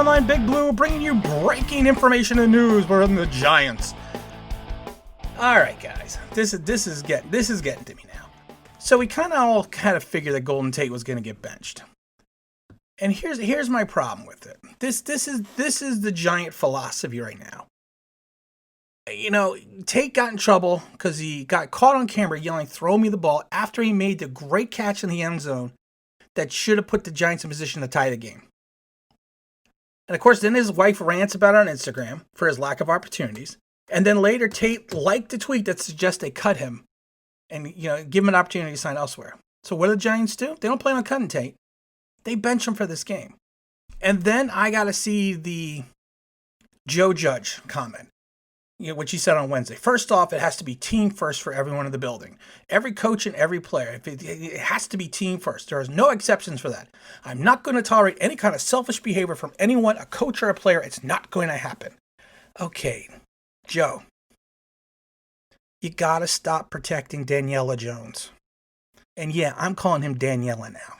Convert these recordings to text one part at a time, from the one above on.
Online Big Blue, bringing you breaking information and news from the Giants. All right, guys, this is getting to me now. So we kind of figured that Golden Tate was going to get benched, and here's my problem with it. This is the Giant philosophy right now. You know, Tate got in trouble because he got caught on camera yelling, "Throw me the ball," after he made the great catch in the end zone that should have put the Giants in position to tie the game. And of course, then his wife rants about it on Instagram for his lack of opportunities. And then later, Tate liked a tweet that suggests they cut him and, give him an opportunity to sign elsewhere. So what do the Giants do? They don't plan on cutting Tate. They bench him for this game. And then I got to see the Joe Judge comment, which he said on Wednesday. First off, it has to be team first for everyone in the building. Every coach and every player. It has to be team first. There is no exceptions for that. I'm not going to tolerate any kind of selfish behavior from anyone, a coach or a player. It's not going to happen. Okay, Joe, you got to stop protecting Danielle Jones. And yeah, I'm calling him Daniela now.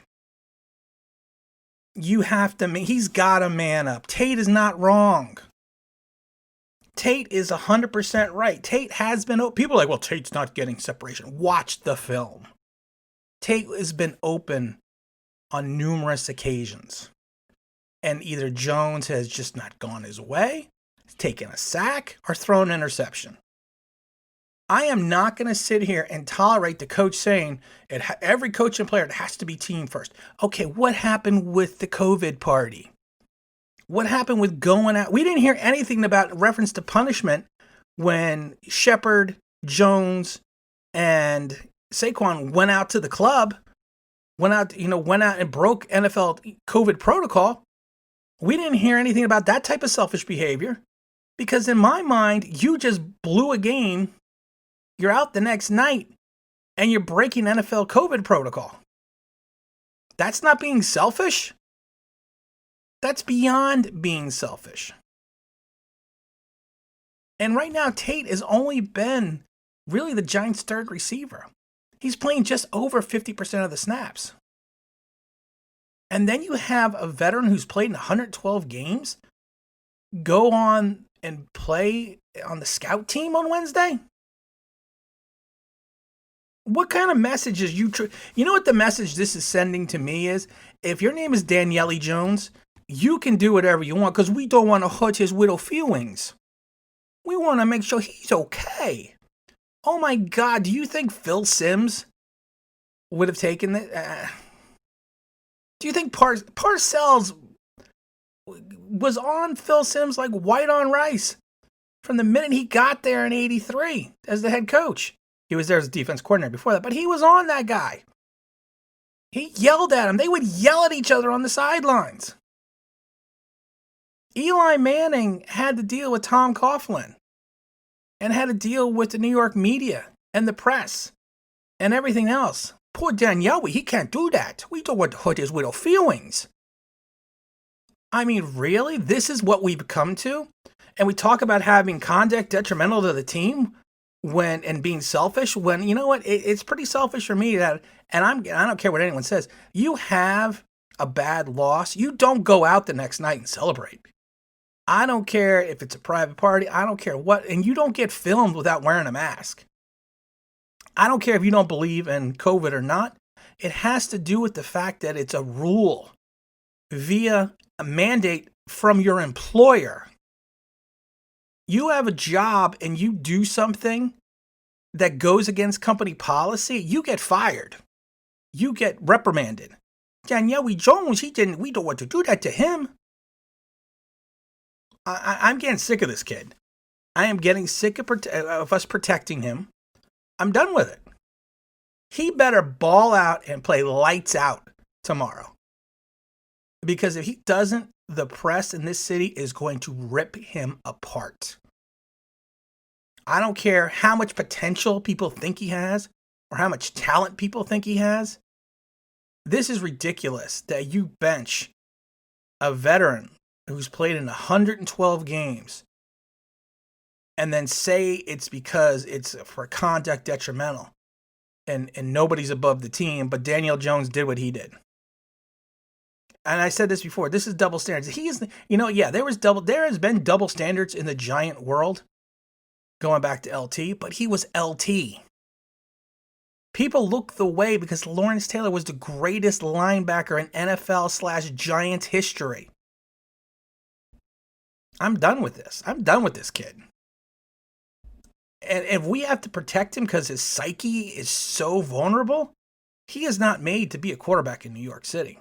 He's got to man up. Tate is not wrong. Tate is 100% right. Tate has been open. People are like, well, Tate's not getting separation. Watch the film. Tate has been open on numerous occasions. And either Jones has just not gone his way, taken a sack, or thrown an interception. I am not going to sit here and tolerate the coach saying every coach and player, it has to be team first. Okay, what happened with the COVID party? What happened with going out? We didn't hear anything about reference to punishment when Shepard, Jones, and Saquon went out to the club, went out and broke NFL COVID protocol. We didn't hear anything about that type of selfish behavior because in my mind, you just blew a game. You're out the next night and you're breaking NFL COVID protocol. That's not being selfish. That's beyond being selfish. And right now, Tate has only been really the Giants' third receiver. He's playing just over 50% of the snaps. And then you have a veteran who's played in 112 games go on and play on the scout team on Wednesday? What kind of message is you know what the message this is sending to me is? If your name is Danielle Jones, you can do whatever you want because we don't want to hurt his widow feelings. We want to make sure he's okay. Oh my God, do you think Phil Simms would have taken it? Do you think Parcells was on Phil Simms like white on rice from the minute he got there in '83 as the head coach? He was there as a defense coordinator before that, but he was on that guy. He yelled at him. They would yell at each other on the sidelines. Eli Manning had to deal with Tom Coughlin and had to deal with the New York media and the press and everything else. Poor Danielle, he can't do that. We don't want to hurt his widow feelings. I mean, really? This is what we've come to? And we talk about having conduct detrimental to the team and being selfish when, you know what? It's pretty selfish for me that, and I don't care what anyone says, you have a bad loss. You don't go out the next night and celebrate. I don't care if it's a private party. I don't care what. And you don't get filmed without wearing a mask. I don't care if you don't believe in COVID or not. It has to do with the fact that it's a rule via a mandate from your employer. You have a job and you do something that goes against company policy, you get fired. You get reprimanded. Danielle Jones, we don't want to do that to him. I'm getting sick of this kid. I am getting sick of us protecting him. I'm done with it. He better ball out and play lights out tomorrow. Because if he doesn't, the press in this city is going to rip him apart. I don't care how much potential people think he has or how much talent people think he has. This is ridiculous that you bench a veteran who's played in 112 games and then say it's because it's for conduct detrimental and nobody's above the team, but Danielle Jones did what he did. And I said this before, this is double standards. He is, yeah, there has been double standards in the Giant world going back to LT, but he was LT. People look the way because Lawrence Taylor was the greatest linebacker in NFL/Giants history. I'm done with this. I'm done with this kid. And if we have to protect him because his psyche is so vulnerable, he is not made to be a quarterback in New York City.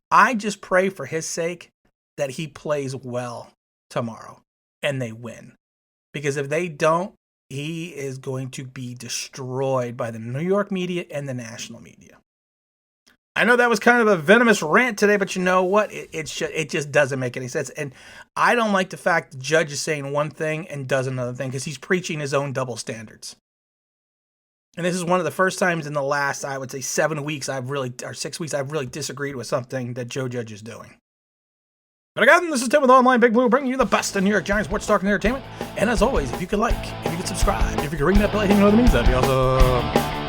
I just pray for his sake that he plays well tomorrow and they win. Because if they don't, he is going to be destroyed by the New York media and the national media. I know that was kind of a venomous rant today, but you know what? It just doesn't make any sense. And I don't like the fact the judge is saying one thing and does another thing because he's preaching his own double standards. And this is one of the first times in the last, I would say, 6 weeks, I've really disagreed with something that Joe Judge is doing. But again, this is Tim with Online Big Blue, bringing you the best in New York Giants sports talk and entertainment. And as always, if you could like, if you could subscribe, if you could ring that bell, you know what it means, that'd be awesome.